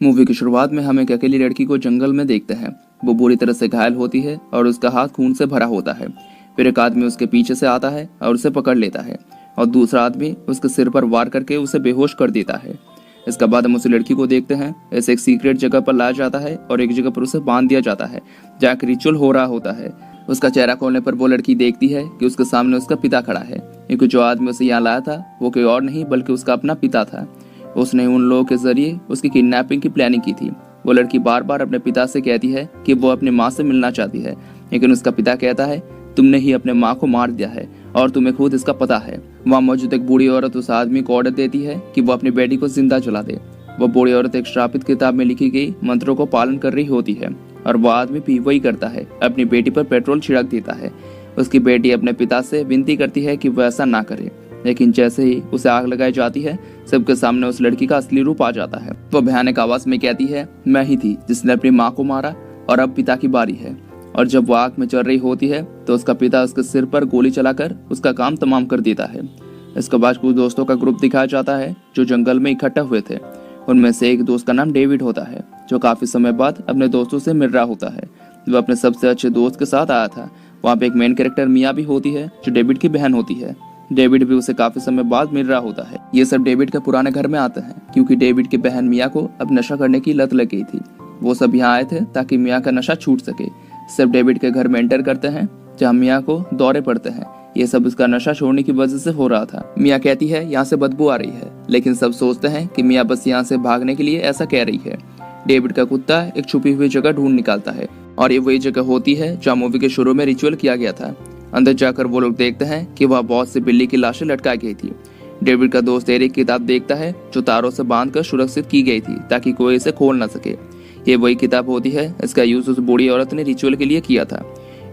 Movie की शुरुआत में हम एक अकेली लड़की को जंगल में देखते हैं। वो बुरी तरह से घायल होती है और उसका हाथ खून से भरा होता है। फिर एक आदमी उसके पीछे से आता है और उसे पकड़ लेता है और दूसरा आदमी उसके सिर पर वार करके उसे बेहोश कर देता है। इसके बाद हम उस लड़की को देखते हैं। ऐसे एक सीक्रेट जगह पर लाया जाता है और एक जगह पर उसे बांध दिया जाता है जहाँ एक रिचुअल हो रहा होता है। उसका चेहरा खोलने पर वो लड़की देखती है कि उसके सामने उसका पिता खड़ा है, क्योंकि जो आदमी उसे यहाँ लाया था वो कोई और नहीं बल्कि उसका अपना पिता था। उसने उन लोगों के जरिए उसकी किडनैपिंग की प्लानिंग की थी। वो लड़की बार बार अपने पिता से कहती है कि वो अपनी माँ से मिलना चाहती है, लेकिन उसका पिता कहता है तुमने ही अपने माँ को मार दिया है और तुम्हें खुद इसका पता है। वहाँ मौजूद एक बूढ़ी औरत उस आदमी को ऑर्डर देती है कि वो अपनी बेटी को जिंदा जला दे। वो बूढ़ी औरत एक श्रापित किताब में लिखी गई मंत्रों को पालन कर रही होती है और वो आदमी भी वही करता है, अपनी बेटी पर पेट्रोल छिड़क देता है। उसकी बेटी अपने पिता से विनती करती है कि वो ऐसा ना करे, लेकिन जैसे ही उसे आग लगाई जाती है सबके सामने उस लड़की का असली रूप आ जाता है। वो भयानक आवाज में कहती है मैं ही थी जिसने अपनी माँ को मारा और अब पिता की बारी है। और जब वो आग में चल रही होती है तो उसका पिता उसके सिर पर गोली चलाकर उसका काम तमाम कर देता है। इसके बाद कुछ दोस्तों का ग्रुप दिखाया जाता है जो जंगल में इकट्ठा हुए थे। उनमें से एक दोस्त का नाम डेविड होता है, जो काफी समय बाद अपने दोस्तों से मिल रहा होता है। वो अपने सबसे अच्छे दोस्त के साथ आया था। वहाँ पे एक मेन कैरेक्टर मिया भी होती है जो डेविड की बहन होती है। डेविड भी उसे काफी समय बाद मिल रहा होता है। ये सब डेविड के पुराने घर में आते हैं क्योंकि डेविड की बहन मिया को अब नशा करने की लत लग गई थी। वो सब यहाँ आए थे ताकि मिया का नशा छूट सके। सब डेविड के घर में एंटर करते हैं जहाँ मिया को दौरे पड़ते हैं। ये सब उसका नशा छोड़ने की वजह से हो रहा था। मिया कहती है यहाँ से बदबू आ रही है, लेकिन सब सोचते हैं कि मिया बस यहाँ से भागने के लिए ऐसा कह रही है। डेविड का कुत्ता एक छुपी हुई जगह ढूंढ निकालता है और ये वही जगह होती है जहाँ मूवी के शुरू में रिचुअल किया गया था। अंदर जाकर वो लोग देखते हैं कि वह बहुत से बिल्ली की लाशें लटकाई गई थी। डेविड का दोस्त एरिक किताब देखता है जो तारों से बांधकर सुरक्षित की गई थी ताकि कोई इसे खोल ना सके। ये वही किताब होती है, इसका यूज उस बूढ़ी औरत ने रिचुअल के लिए किया था।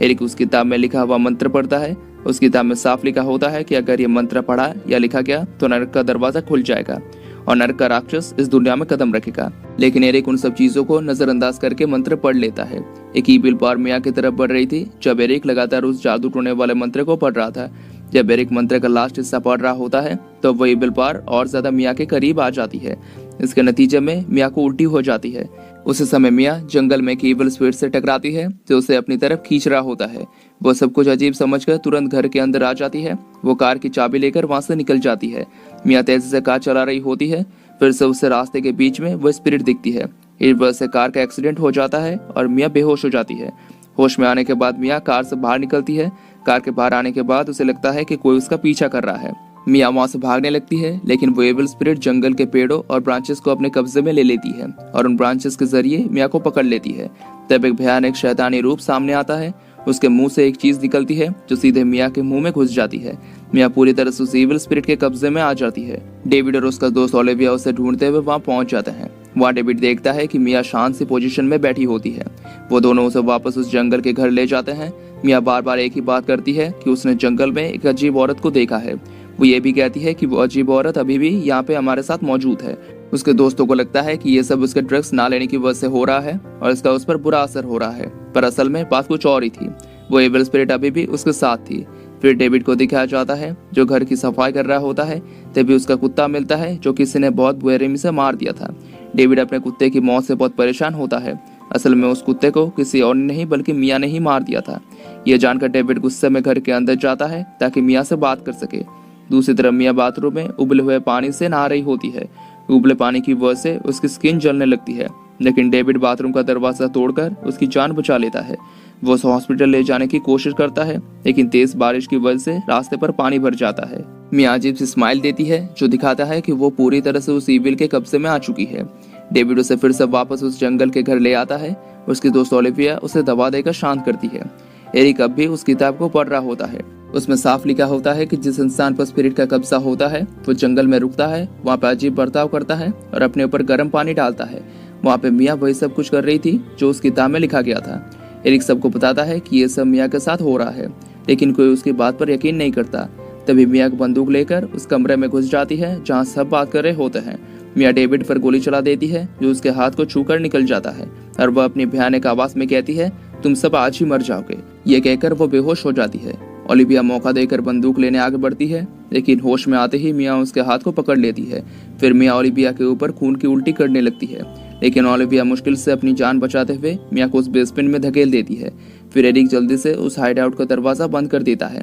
एरिक उस किताब में लिखा हुआ मंत्र पढ़ता है। उस किताब में साफ लिखा होता है कि अगर ये मंत्र पढ़ा या लिखा गया तो नरक का दरवाजा खुल जाएगा और नरक का राक्षस इस दुनिया में कदम रखेगा। लेकिन एरिक उन सब चीजों को नजरअंदाज करके मंत्र पढ़ लेता है। एक ईविल पावर मिया की तरफ बढ़ रही थी जब एरिक लगातार उस जादू टोने वाले मंत्र को पढ़ रहा था। जब एरिक मंत्र का लास्ट हिस्सा पढ़ रहा होता है तो वो ईविल पावर और ज्यादा मिया के करीब आ जाती है। इसके नतीजे में मिया को उल्टी हो जाती है। उसी समय मिया जंगल में एक ईविल स्पिरिट से टकराती है जो उसे अपनी तरफ खींच रहा होता है। वो सब कुछ अजीब समझकर तुरंत घर के अंदर आ जाती है। वो कार की चाबी लेकर वहां से निकल जाती है। मिया तेजी से कार चला रही होती है। फिर से उससे रास्ते के बीच में वो स्पिरिट दिखती है। इस वजह से कार का एक्सीडेंट हो जाता है और मिया बेहोश हो जाती है। होश में आने के बाद मिया कार से बाहर निकलती है। कार के बाहर आने के बाद उसे लगता है कि कोई उसका पीछा कर रहा है। मिया वहां से भागने लगती है, लेकिन वो एविल स्पिरिट जंगल के पेड़ों और ब्रांचेस को अपने कब्जे में ले लेती है और उन ब्रांचेस के जरिए मिया को पकड़ लेती है। तब एक भयानक शैतानी रूप सामने आता है। उसके मुंह से एक चीज निकलती है जो सीधे मिया के मुंह में घुस जाती है। मिया पूरी तरह से उस एविल स्पिरिट के कब्जे में आ जाती है। डेविड और उसका दोस्त ओलिविया उसे ढूंढते हुए वहां पहुंच जाते हैं। वहाँ डेविड देखता है कि मिया शांत सी पोजीशन में बैठी होती है। वो दोनों उसे वापस उस जंगल के घर ले जाते हैं। मिया बार बार एक ही बात करती है कि उसने जंगल में एक अजीब औरत को देखा है। वो ये भी कहती है कि वो अजीब औरत अभी भी यहाँ पे हमारे साथ मौजूद है। उसके दोस्तों को लगता है कि ये सब उसके ड्रग्स ना लेने की वजह से हो रहा है और इसका उस पर बुरा असर हो रहा है, पर असल में बात कुछ और ही थी। वो एविल स्पिरिट अभी भी उसके साथ थी। फिर डेविड को दिखाया जाता है जो घर की सफाई कर रहा होता है। तभी उसका कुत्ता मिलता है जो किसी ने बहुत बेरहमी से मार दिया था। डेविड अपने कुत्ते की मौत से बहुत परेशान होता है। असल में उस कुत्ते को किसी और ने नहीं बल्कि मिया ने ही मार दिया था। यह जानकर डेविड गुस्से में घर के अंदर जाता है ताकि मिया से बात कर सके। दूसरी तरफ मिया बाथरूम में उबले हुए पानी से नहा रही होती है। उबले पानी की वजह से उसकी स्किन जलने लगती है, लेकिन डेविड बाथरूम का दरवाजा तोड़कर उसकी जान बचा लेता है। वो उसे हॉस्पिटल ले जाने की कोशिश करता है, लेकिन तेज बारिश की वजह से रास्ते पर पानी भर जाता है। मिया अजीब सी स्माइल देती है जो दिखाता है कि वो पूरी तरह से उस ईविल के कब्जे में आ चुकी है। डेविड उसे फिर से वापस उस जंगल के घर ले आता है। उसकी दोस्त ओलिविया उसे दवा देकर शांत करती है। एरिक अब भी उस किताब को पढ़ रहा होता है। उसमें साफ लिखा होता है कि जिस इंसान पर स्पिरिट का कब्जा होता है वो जंगल में रुकता है, वहाँ पे अजीब बर्ताव करता है और अपने ऊपर गर्म पानी डालता है। वहाँ पे मिया वही सब कुछ कर रही थी जो उस किताब में लिखा गया था। एरिक सबको बताता है कि ये सब मिया के साथ हो रहा है, लेकिन कोई उसकी बात पर यकीन नहीं करता। तभी मिया बंदूक लेकर उस कमरे में घुस जाती है जहाँ सब बात कर रहे होते हैं। मिया डेविड पर गोली चला देती है जो उसके हाथ को छूकर निकल जाता है और वह अपनी भयानक आवाज में कहती है तुम सब आज ही मर जाओगे। ये कहकर वो बेहोश हो जाती है। ओलिविया मौका देकर बंदूक लेने आगे बढ़ती है, लेकिन होश में आते ही मिया उसके हाथ को पकड़ लेती है। फिर मिया ओलिविया के ऊपर खून की उल्टी करने लगती है। लेकिन ओलिविया मुश्किल से अपनी जान बचाते हुए मिया को उस बेसमेंट में धकेल देती है। फिर एरिक जल्दी से उस हाइड आउट का दरवाजा बंद कर देता है।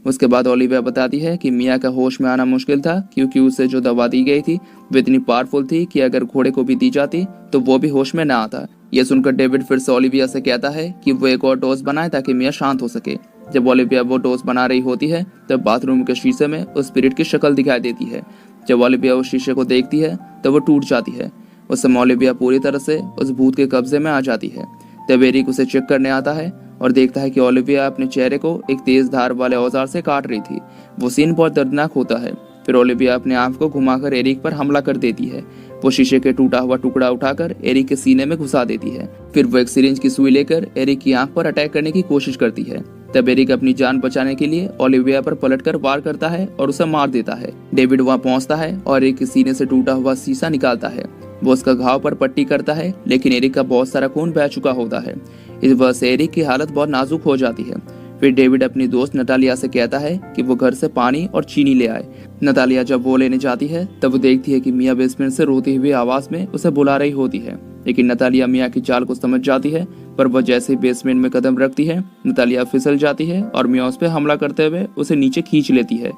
उसके बाद ओलिविया बताती है कि मिया का होश में आना मुश्किल था, क्योंकि उसे जो दवा दी गई थी वो इतनी पावरफुल थी कि अगर घोड़े को भी दी जाती तो वो भी होश में न आता। यह सुनकर डेविड फिर से ओलिविया से कहता है कि वो एक और डोज बनाए ताकि मिया शांत हो सके। जब ओलिविया वो डोज बना रही होती है तब बाथरूम के शीशे में उस स्पिरिट की शक्ल दिखाई देती है। जब ओलिविया उस शीशे को देखती है तब वो टूट जाती है। उस समय ओलिविया पूरी तरह से उस भूत के कब्जे में आ जाती है। तब एरिक उसे चेक करने आता है और देखता है कि ओलिविया अपने चेहरे को एक तेज धार वाले औजार से काट रही थी। वो सीन बहुत दर्दनाक होता है। फिर ओलिविया अपने आंख को घुमाकर एरिक पर हमला कर देती है। वो शीशे के टूटा हुआ टुकड़ा उठाकर एरिक के सीने में घुसा देती है। फिर वो एक सिरिंज की सुई लेकर एरिक की आंख पर अटैक करने की कोशिश करती है। तब एरिक अपनी जान बचाने के लिए ओलिविया पर पलटकर वार करता है और उसे मार देता है। डेविड वहां पहुंचता है और एरिक के सीने से टूटा हुआ शीशा निकालता है। वो उसका घाव पर पट्टी करता है, लेकिन एरिक का बहुत सारा खून बह चुका होता है। इस वजह से एरिक की हालत बहुत नाजुक हो जाती है। फिर डेविड अपनी दोस्त नटालिया से कहता है कि वो घर से पानी और चीनी ले आए। नटालिया जब वो लेने जाती है तब वो देखती है कि मिया बेसमेंट से रोती हुई आवाज में उसे बुला रही होती है, लेकिन नटालिया मिया की चाल को समझ जाती है। पर वह जैसे ही बेसमेंट में कदम रखती है, नटालिया फिसल जाती है और मिया उस पर हमला करते हुए उसे नीचे खींच लेती है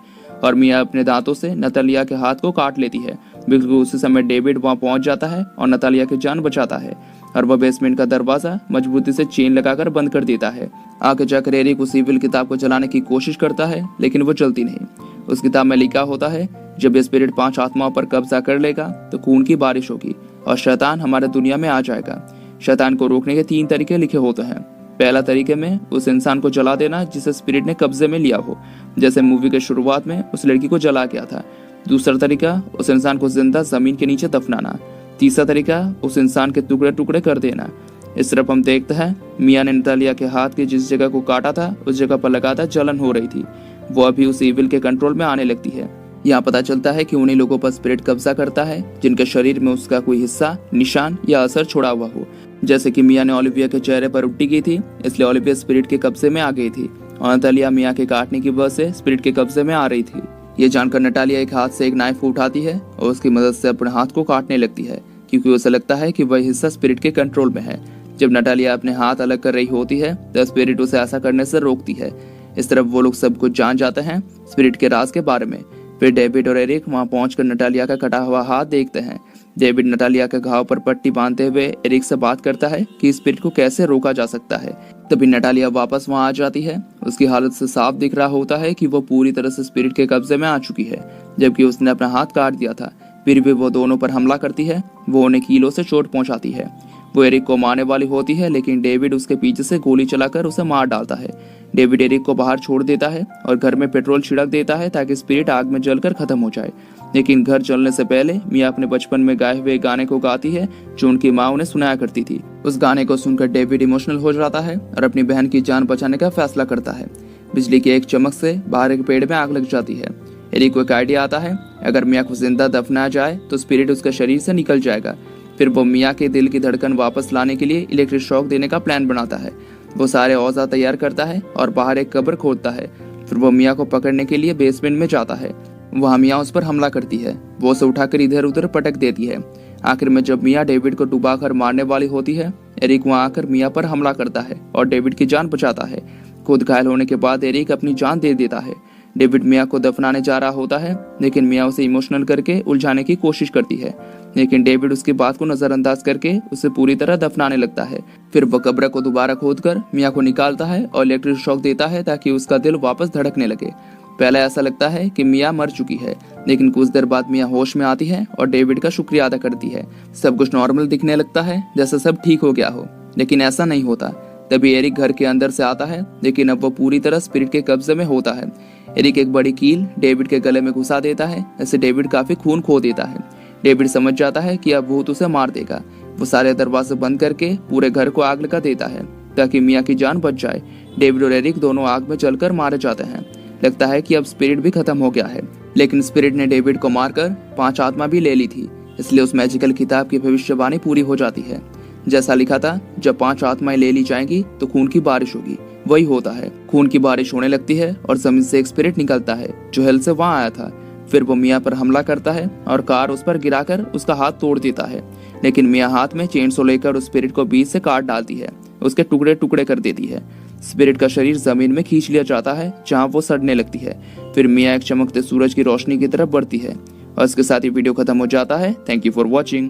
और मिया अपने दांतों से नटालिया के हाथ को काट लेती है। बिल्कुल उसी समय डेविड वहां पहुंच जाता है और नटालिया की जान बचाता है और वह बेसमेंट का दरवाजा मजबूती से चेन लगाकर बंद कर देता है। आगे जाकर एरिक उस इविल किताब को जलाने की कोशिश करता है, लेकिन वो चलती नहीं। उस किताब में लिखा होता है, जब ये स्पिरिट 5 आत्माओं पर कब्जा कर लेगा तो खून की बारिश होगी और शैतान हमारे दुनिया में आ जाएगा। शैतान को रोकने के 3 तरीके लिखे होते हैं। पहला तरीके में उस इंसान को जला देना जिसे स्पिरिट ने कब्जे में लिया हो, जैसे मूवी के शुरुआत में उस लड़की को जला गया था। दूसरा तरीका उस इंसान को जिंदा जमीन के नीचे दफनाना। तीसरा तरीका उस इंसान के टुकड़े टुकड़े कर देना। इस तरफ हम देखते हैं मिया ने नटालिया के हाथ की जिस जगह को काटा था उस जगह पर लगातार जलन हो रही थी। वो अभी उस इविल के कंट्रोल में आने लगती है। यहाँ पता चलता है कि उन्हीं लोगों पर स्पिरिट कब्जा करता है जिनके शरीर में उसका कोई हिस्सा, निशान या असर छोड़ा हुआ हो। जैसे कि मिया ने ओलिविया के चेहरे पर उल्टी की थी, इसलिए ओलिविया स्पिरिट के कब्जे में आ गई थी और नटालिया मिया के काटने की वजह से स्पिरिट के कब्जे में आ रही थी। ये जानकर नटालिया एक हाथ से एक नाइफ उठाती है और उसकी मदद से अपने हाथ को काटने लगती है, क्योंकि उसे लगता है कि वह हिस्सा स्पिरिट के कंट्रोल में है। जब नटालिया अपने हाथ अलग कर रही होती है तो स्पिरिट उसे ऐसा करने से रोकती है। इस तरफ वो लोग सब कुछ जान जाते हैं स्पिरिट के राज के बारे में। फिर डेविड और एरिक वहां पहुंचकर नटालिया का कटा हुआ हाथ देखते हैं। डेविड नटालिया के घाव पर पट्टी बांधते हुए एरिक से बात करता है कि स्पिरिट को कैसे रोका जा सकता है। तभी नटालिया वापस वहां आ जाती है। उसकी हालत से साफ दिख रहा होता है कि वो पूरी तरह से स्पिरिट के कब्जे में आ चुकी है, जबकि उसने अपना हाथ काट दिया था। फिर भी वो दोनों पर हमला करती है। वो उन्हें कीलों से चोट पहुंचाती है। वो एरिक को मारने वाली होती है, लेकिन डेविड उसके पीछे से गोली चलाकर उसे मार डालता है। डेविड एरिक को बाहर छोड़ देता है और घर में पेट्रोल छिड़क देता है ताकि स्पिरिट आग में जलकर खत्म हो जाए। लेकिन घर जलने से पहले मिया अपने बचपन में गाए हुए गाने को गाती है जो उनकी माँ उन्हें सुनाया करती थी। उस गाने को सुनकर डेविड इमोशनल हो जाता है और अपनी बहन की जान बचाने का फैसला करता है। बिजली की एक चमक से बाहर एक पेड़ में आग लग जाती है। एरिक को एक आइडिया आता है, अगर मिया को जिंदा दफनाया जाए तो स्पिरिट उसके शरीर से निकल जाएगा। फिर वो मिया के दिल की धड़कन वापस लाने के लिए इलेक्ट्रिक शॉक देने का प्लान बनाता है। वो सारे औजार तैयार करता है और बाहर एक कब्र खोदता है। फिर वो मिया को पकड़ने के लिए बेसमेंट में जाता है। वहाँ मिया उस पर हमला करती है। वो उसे उठाकर इधर उधर पटक देती है। आखिर में जब मिया डेविड को डुबाकर मारने वाली होती है, एरिक वहाँ आकर मिया पर हमला करता है और डेविड की जान बचाता है। खुद घायल होने के बाद एरिक अपनी जान दे देता है। डेविड मिया को दफनाने जा रहा होता है, लेकिन मिया उसे इमोशनल करके उलझाने की कोशिश करती है, लेकिन डेविड उसकी बात को नजरअंदाज करके उसे पूरी तरह दफनाने लगता है। फिर वह कब्र को दोबारा खोदकर मिया को निकालता है और इलेक्ट्रिक शॉक देता है ताकि उसका दिल वापस धड़कने लगे। पहले ऐसा लगता है कि मिया मर चुकी है, लेकिन कुछ देर बाद मिया होश में आती है और डेविड का शुक्रिया अदा करती है। सब कुछ नॉर्मल दिखने लगता है, जैसे सब ठीक हो गया हो, लेकिन ऐसा नहीं होता। तभी एरिक घर के अंदर से आता है, लेकिन अब वो पूरी तरह स्पिरिट के कब्जे में होता है। एरिक एक बड़ी कील डेविड के गले में घुसा देता है। ऐसे डेविड काफी खून खो देता है। डेविड समझ जाता है कि अब भूत उसे मार देगा। वो सारे दरवाजे बंद करके पूरे घर को आग लगा देता है ताकि मिया की जान बच जाए। डेविड और एरिक दोनों आग में जलकर मारे जाते हैं। लगता है कि अब स्पिरिट भी खत्म हो गया है, लेकिन स्पिरिट ने डेविड को मारकर 5 आत्मा भी ले ली थी, इसलिए उस मैजिकल किताब की भविष्यवाणी पूरी हो जाती है। जैसा लिखा था, जब 5 आत्माएं ले ली जाएंगी तो खून की बारिश होगी। वही होता है। खून की बारिश होने लगती है और जमीन से एक स्पिरिट निकलता है जो हेल से वहां आया था। फिर वो मिया पर हमला करता है और कार उस पर गिराकर उसका हाथ तोड़ देता है, लेकिन मिया हाथ में चेनसो लेकर उस स्पिरिट को बीच से काट डालती है, उसके टुकड़े टुकड़े कर देती है। स्पिरिट का शरीर जमीन में खींच लिया जाता है जहाँ वो सड़ने लगती है। फिर मिया एक चमकते सूरज की रोशनी की तरफ बढ़ती है। और इसके साथ ही वीडियो खत्म हो जाता है। Thank you for watching.